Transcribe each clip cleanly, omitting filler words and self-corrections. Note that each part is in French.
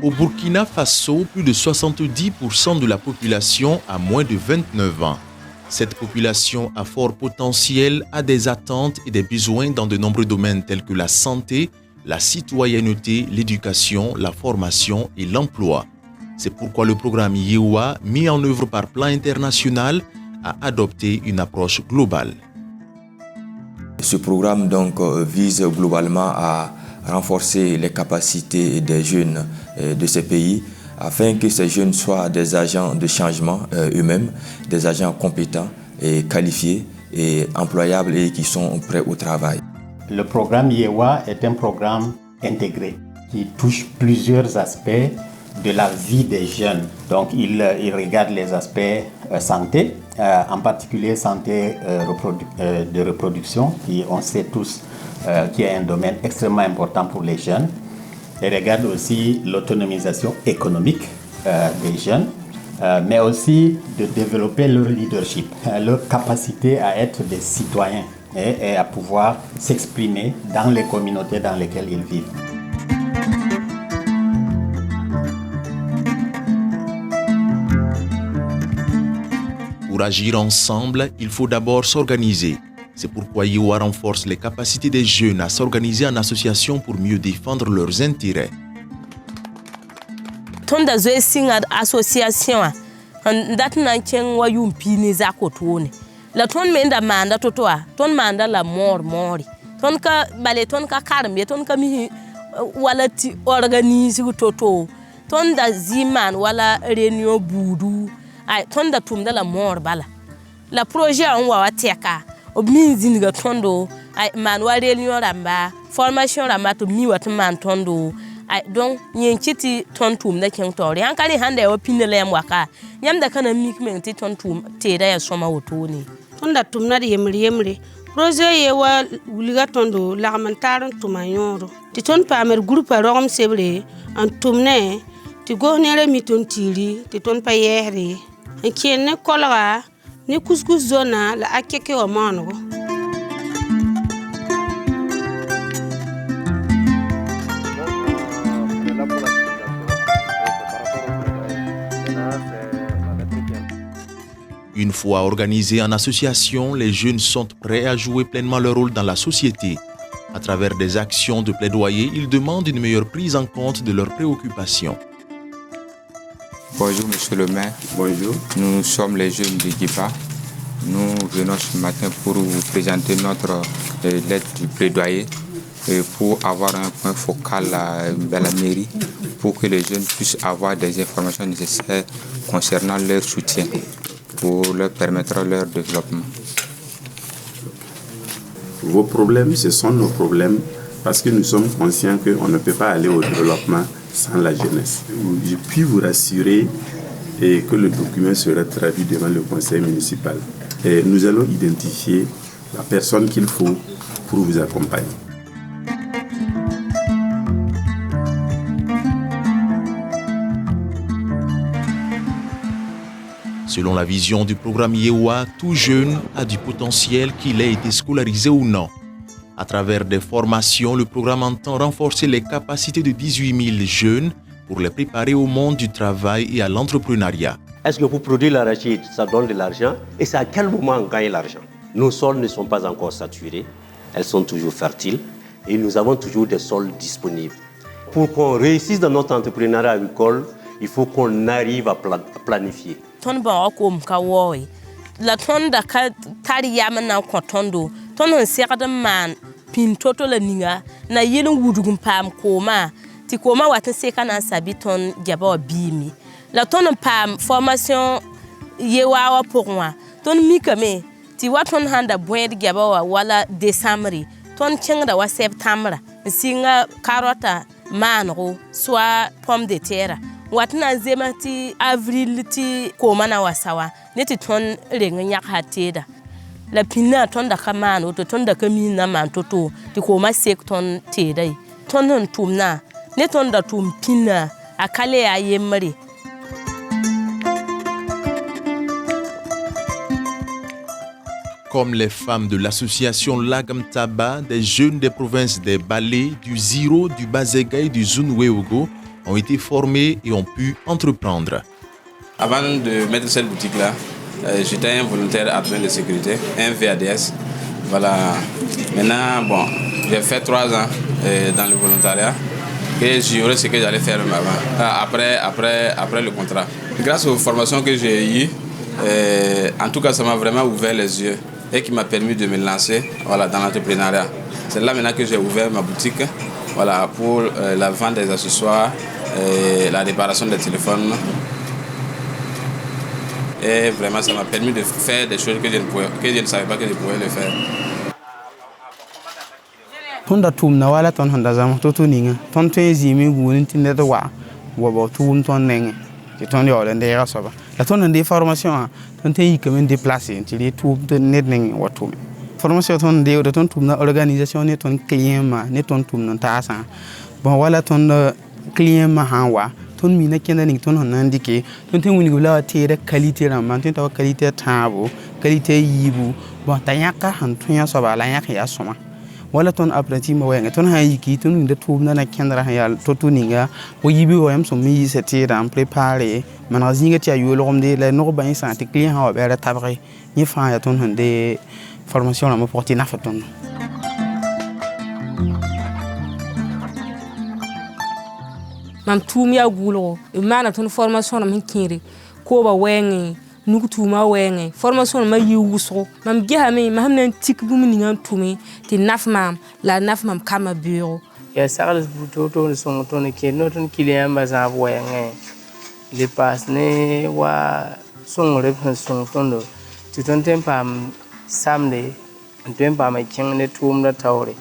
Au Burkina Faso, plus de 70% de la population a moins de 29 ans. Cette population à fort potentiel a des attentes et des besoins dans de nombreux domaines tels que la santé, la citoyenneté, l'éducation, la formation et l'emploi. C'est pourquoi le programme YEWA, mis en œuvre par Plan International, a adopté une approche globale. Ce programme vise globalement à renforcer les capacités des jeunes de ces pays afin que ces jeunes soient des agents de changement eux-mêmes, des agents compétents et qualifiés et employables et qui sont prêts au travail. Le programme YEWA est un programme intégré qui touche plusieurs aspects de la vie des jeunes. Donc il regarde les aspects santé, en particulier santé de reproduction, qui on sait tous qui est un domaine extrêmement important pour les jeunes. Il regarde aussi l'autonomisation économique des jeunes, mais aussi de développer leur leadership, leur capacité à être des citoyens et à pouvoir s'exprimer dans les communautés dans lesquelles ils vivent. Pour agir ensemble, il faut d'abord s'organiser. C'est pourquoi YEWA renforce les capacités des jeunes à s'organiser en association pour mieux défendre leurs intérêts. Tonda zoe singa association dat na chen wa yumpi ni zakotone la ton menda manda totoa ton manda la mori ton ka bale ton ka karme ton ka mi wala ti organise toto ton da ziman wala réunion budu ay ton da tum da la mor bala la projet on wa teka obmin zinga tondo ay man wa réunion ramba formation ramba to mi wat man tondo ay donc nyen kiti ton tum da ken tori hankali hande wa pinele waka yam da kana mi kmenti ton tum te da ya soma woto ni ton da tum na yemre projet YEWA wuliga tondo la mantaron tumayoro ti ton pamer groupe rom sebre en tumne ti go nere mi ton tiri ti ton pa yehre en kenne kolga ni couscous zona la akeke o manogo. Une fois organisés en association, les jeunes sont prêts à jouer pleinement leur rôle dans la société. À travers des actions de plaidoyer, ils demandent une meilleure prise en compte de leurs préoccupations. Bonjour Monsieur le maire. Bonjour. Nous sommes les jeunes de Guipa. Nous venons ce matin pour vous présenter notre lettre du plaidoyer pour avoir un point focal dans la mairie pour que les jeunes puissent avoir des informations nécessaires concernant leur soutien pour leur permettre leur développement. Vos problèmes, ce sont nos problèmes parce que nous sommes conscients qu'on ne peut pas aller au développement sans la jeunesse. Je puis vous rassurer que le document sera traduit devant le conseil municipal. Et nous allons identifier la personne qu'il faut pour vous accompagner. Selon la vision du programme YEWA, tout jeune a du potentiel qu'il ait été scolarisé ou non. À travers des formations, le programme entend renforcer les capacités de 18 000 jeunes pour les préparer au monde du travail et à l'entrepreneuriat. Est-ce que pour produire l'arachide, ça donne de l'argent? Et c'est à quel moment on gagne l'argent? Nos sols ne sont pas encore saturés, elles sont toujours fertiles et nous avons toujours des sols disponibles. Pour qu'on réussisse dans notre entrepreneuriat agricole, il faut qu'on arrive à planifier. Ton ba ko ka woy la ton da ka tari yam na ko tondo ton on sekada man pin toto la ninga na yin wudugum pam koma ti koma wata sekana sabi ton jaba bimi la ton pam formation YEWA wa pour moi ton mi kame ti waton handa boed jaba wala décembre ton chenga wa septembre singa carota manro soit pomme de terre watna zema ti avril ti koma na wasawa ne ti ton renga nyak hateda la pinna ton da kamano to ton da kami na man toto ti koma sek ton tedai ton non tumna ne ton da tum pinna akale ya yemre. Comme les femmes de l'association Lagam Taba, des jeunes des provinces des Balé, du Ziro, du Bazega et du Zunweogo ont été formés et ont pu entreprendre. Avant de mettre cette boutique-là, j'étais un volontaire adjoint de sécurité, un VADS. Voilà. Maintenant, bon, j'ai fait 3 ans dans le volontariat et j'ignorais ce que j'allais faire après le contrat. Grâce aux formations que j'ai eues, en tout cas, ça m'a vraiment ouvert les yeux et qui m'a permis de me lancer dans l'entrepreneuriat. C'est là maintenant que j'ai ouvert ma boutique pour la vente des accessoires, la réparation des téléphones. Et vraiment, ça m'a permis de faire des choses que je ne savais pas que je pouvais le faire. Tonda tumna wala ton honda zam to tuninga ton te zimi gunin tinde to wa bo tum ton nenge ti ton yo le ndera soba la ton de formation ton te yikamen déplacer ti li tum de net nenge watum formation ton de ton tumna organisation ne ton client ma ne ton tumna ta sa bon wala ton client ma hanwa ton mina kenda ni ton honan dike ton te woni gula te de qualité ram ton ta qualité tabo qualité yibu bon tanyaka han tunya soba la yak ya soma wala ton apprenti ma wenga ton hayiki ton de tubna na kendra hayal to tuninga o yibi o yam so mi seti ram préparer man zinga ti ayo lo de la no ba insa te client ha ba tabre ni fa ya ton hande formation la mo porti na faton mam tum ya gulo mana ton formation na min kire ko ba wenga nuku tuma wenge formation ma yiwuso mam gihame mam nan tik bu mi ngan tumi ti nafmam la nafmam kama bureau ya sagal to son to ne ke no ton client ba za wenge le pas ne wa son reference son tondo ti ton tempam samde tempa ma king ne tum da tawre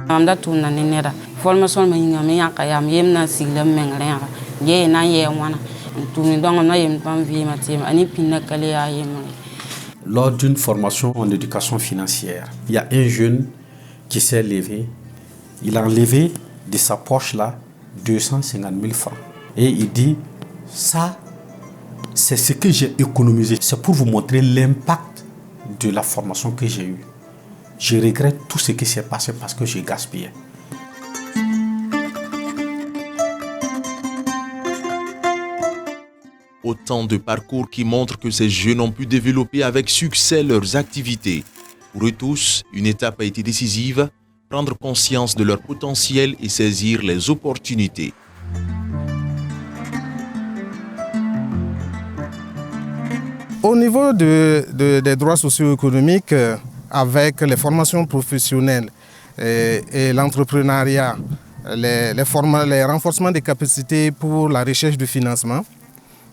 am da tuna ne nera formation ma yinga me yaka yam yemna siglam mengra ye na ye wana tumi donc na yem pam vie matim ani pinna kale ya yem. Lors d'une formation en éducation financière, il y a un jeune qui s'est levé, il a enlevé de sa poche là 250 000 francs et il dit ça c'est ce que j'ai économisé, c'est pour vous montrer l'impact de la formation que j'ai eue. Je regrette tout ce qui s'est passé parce que j'ai gaspillé. Autant de parcours qui montrent que ces jeunes ont pu développer avec succès leurs activités. Pour eux tous, une étape a été décisive, prendre conscience de leur potentiel et saisir les opportunités. Au niveau des droits socio-économiques, avec les formations professionnelles et l'entrepreneuriat, les renforcements des capacités pour la recherche de financement,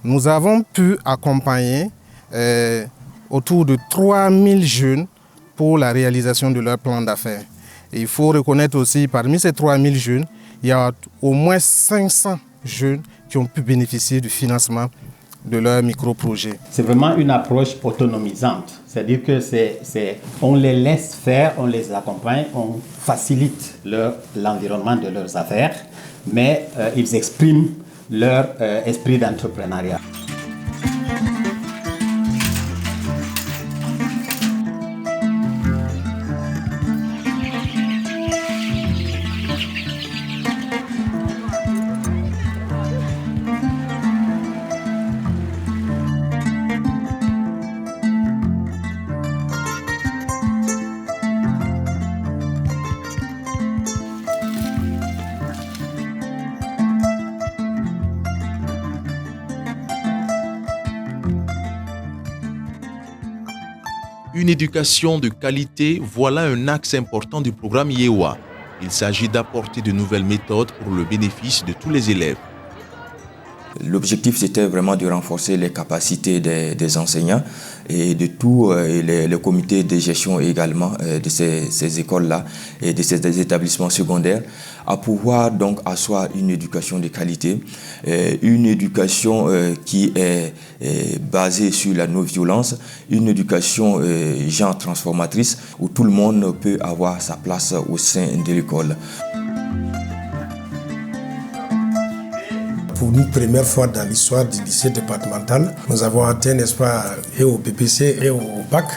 nous avons pu accompagner autour de 3000 jeunes pour la réalisation de leur plan d'affaires. Et il faut reconnaître aussi, parmi ces 3000 jeunes, il y a au moins 500 jeunes qui ont pu bénéficier du financement de leur micro-projet. C'est vraiment une approche autonomisante. C'est-à-dire que on les laisse faire, on les accompagne, on facilite l'environnement de leurs affaires, mais ils expriment leur esprit d'entrepreneuriat. Une éducation de qualité, voilà un axe important du programme YEWA. Il s'agit d'apporter de nouvelles méthodes pour le bénéfice de tous les élèves. L'objectif, c'était vraiment de renforcer les capacités des enseignants et de tous les comités de gestion également de ces écoles-là et de ces établissements secondaires à pouvoir donc asseoir une éducation de qualité, une éducation qui est basée sur la non-violence, une éducation genre transformatrice où tout le monde peut avoir sa place au sein de l'école. Pour une première fois dans l'histoire du lycée départemental, nous avons atteint, n'est-ce pas, et au BPC et au bac,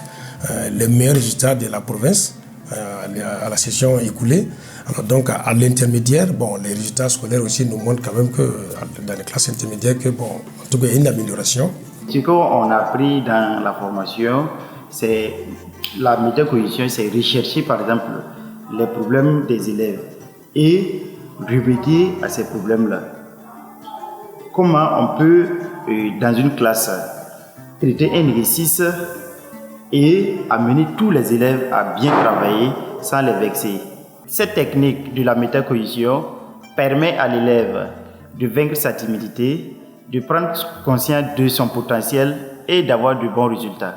les meilleurs résultats de la province à la session écoulée. Alors donc à l'intermédiaire, bon, les résultats scolaires aussi nous montrent quand même que dans les classes intermédiaires que bon, en tout cas il y a une amélioration. Ce qu'on a appris dans la formation, c'est la métacognition, c'est rechercher par exemple les problèmes des élèves et remédier à ces problèmes-là. Comment on peut, dans une classe, traiter un exercice et amener tous les élèves à bien travailler sans les vexer. Cette technique de la métacognition permet à l'élève de vaincre sa timidité, de prendre conscience de son potentiel et d'avoir de bons résultats.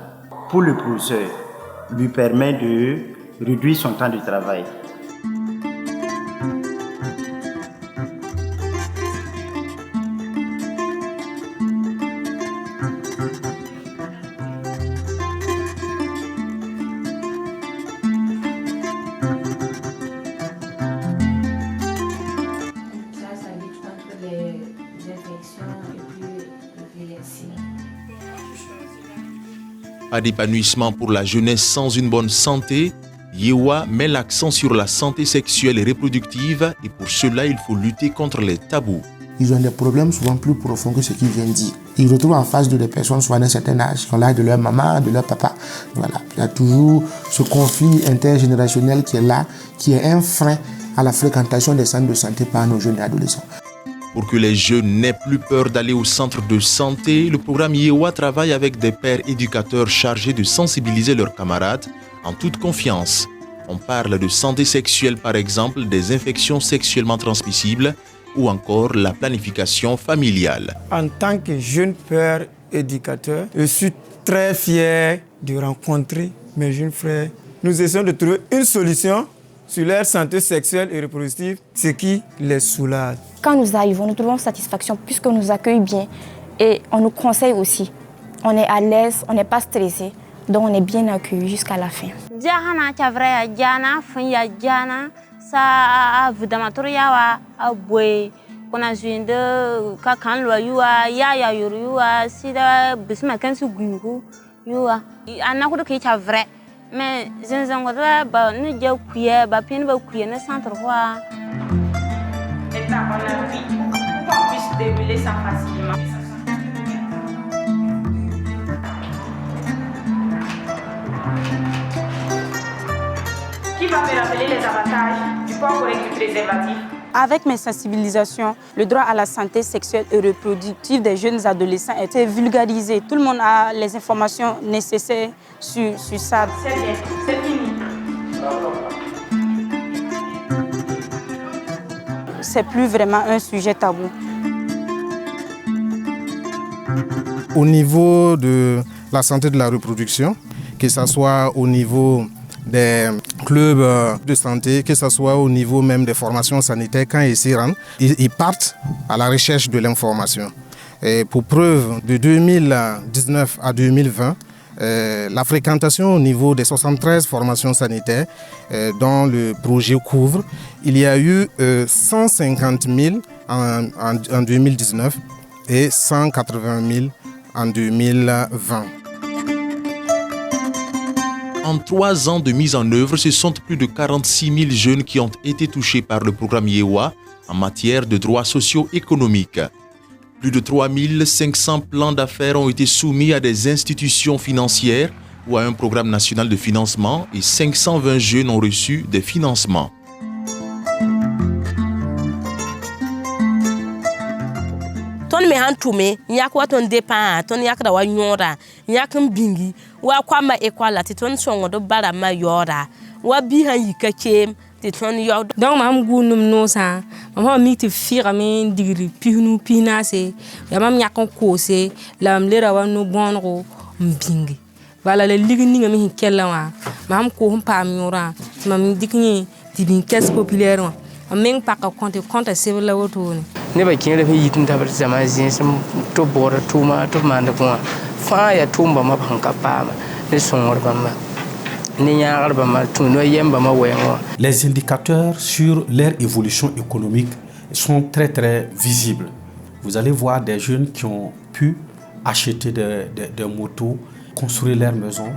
Pour le professeur, lui permet de réduire son temps de travail. Pas d'épanouissement pour la jeunesse sans une bonne santé, Yewa met l'accent sur la santé sexuelle et reproductive et pour cela, il faut lutter contre les tabous. Ils ont des problèmes souvent plus profonds que ce qu'ils viennent dire. Ils retrouvent en face de des personnes soit d'un certain âge, qui ont l'âge de leur maman, de leur papa. Voilà. Il y a toujours ce conflit intergénérationnel qui est là, qui est un frein à la fréquentation des centres de santé par nos jeunes et adolescents. Pour que les jeunes n'aient plus peur d'aller au centre de santé, le programme Yewa travaille avec des pères éducateurs chargés de sensibiliser leurs camarades en toute confiance. On parle de santé sexuelle par exemple, des infections sexuellement transmissibles ou encore la planification familiale. En tant que jeune père éducateur, je suis très fier de rencontrer mes jeunes frères. Nous essayons de trouver une solution sur leur santé sexuelle et reproductive, ce qui les soulage. Quand nous arrivons, nous trouvons satisfaction puisqu'on nous accueille bien et on nous conseille aussi. On est à l'aise, on n'est pas stressé, donc on est bien accueilli jusqu'à la fin. Mais je ne sais pas si je suis ba pin ba kuye na centre quoi. Étape en la vie pour qu'on puisse débuler ça facilement. Qui va me rappeler les avantages du port correct du préservatif? Avec mes sensibilisations, le droit à la santé sexuelle et reproductive des jeunes adolescents est vulgarisé. Tout le monde a les informations nécessaires sur ça. C'est bien, c'est fini. C'est plus vraiment un sujet tabou. Au niveau de la santé de la reproduction, que ce soit au niveau des clubs de santé, que ce soit au niveau même des formations sanitaires, quand ils s'y rendent, ils partent à la recherche de l'information. Et pour preuve, de 2019 à 2020, la fréquentation au niveau des 73 formations sanitaires dont le projet couvre, il y a eu 150 000 en 2019 et 180 000 en 2020. En 3 ans de mise en œuvre, ce sont plus de 46 000 jeunes qui ont été touchés par le programme Yewa en matière de droits socio-économiques. Plus de 3 500 plans d'affaires ont été soumis à des institutions financières ou à un programme national de financement et 520 jeunes ont reçu des financements. Ton me han tume nyak wa ton depa ton yak da wa nyora nyak mbingi wa kwa ma ekwala ti ton songo do bara ma yora wa bi han yikakem ti ton yo donc mam gunum no sa mam mi ti fira mi digri pihnu pinase ya mam nyak ko se lam lera wa no bonro mbingi bala le ligni ngami kella wa mam ko hum pam yora mam dikni ti bin caisse populaire wa ameng paka compte sebe la woto ne ba kin rafi yitin tabar zama zin sam to bora tuma to manda kuma fa ya tumba ma banka pa ne sonor ba ma ne nyaar ba ma tuno yemba ma wengo. Les indicateurs sur leur évolution économique sont très visibles. Vous allez voir des jeunes qui ont pu acheter des motos, construire leur maison.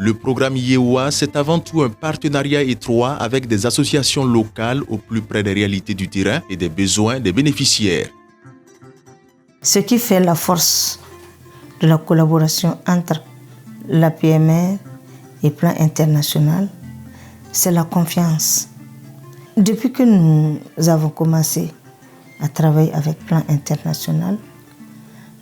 Le programme Yewa, c'est avant tout un partenariat étroit avec des associations locales au plus près des réalités du terrain et des besoins des bénéficiaires. Ce qui fait la force de la collaboration entre la PMR et Plan International, c'est la confiance. Depuis que nous avons commencé à travailler avec Plan International,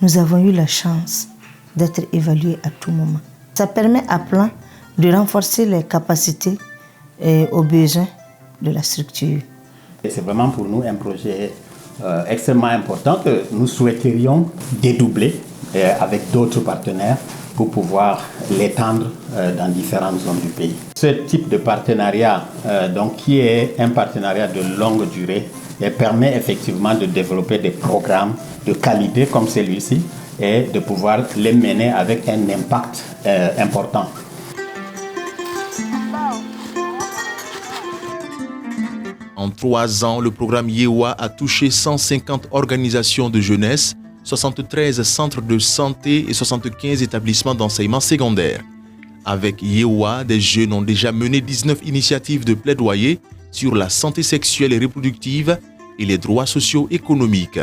nous avons eu la chance d'être évalués à tout moment. Ça permet à Plan de renforcer les capacités et aux besoins de la structure. C'est vraiment pour nous un projet extrêmement important que nous souhaiterions dédoubler avec d'autres partenaires pour pouvoir l'étendre dans différentes zones du pays. Ce type de partenariat, donc, qui est un partenariat de longue durée, permet effectivement de développer des programmes de qualité comme celui-ci et de pouvoir les mener avec un impact important. En 3 ans, le programme Yewa a touché 150 organisations de jeunesse, 73 centres de santé et 75 établissements d'enseignement secondaire. Avec Yewa, des jeunes ont déjà mené 19 initiatives de plaidoyer sur la santé sexuelle et reproductive et les droits socio-économiques.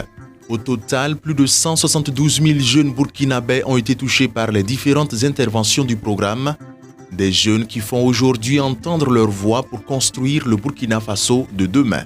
Au total, plus de 172 000 jeunes burkinabés ont été touchés par les différentes interventions du programme. Des jeunes qui font aujourd'hui entendre leur voix pour construire le Burkina Faso de demain.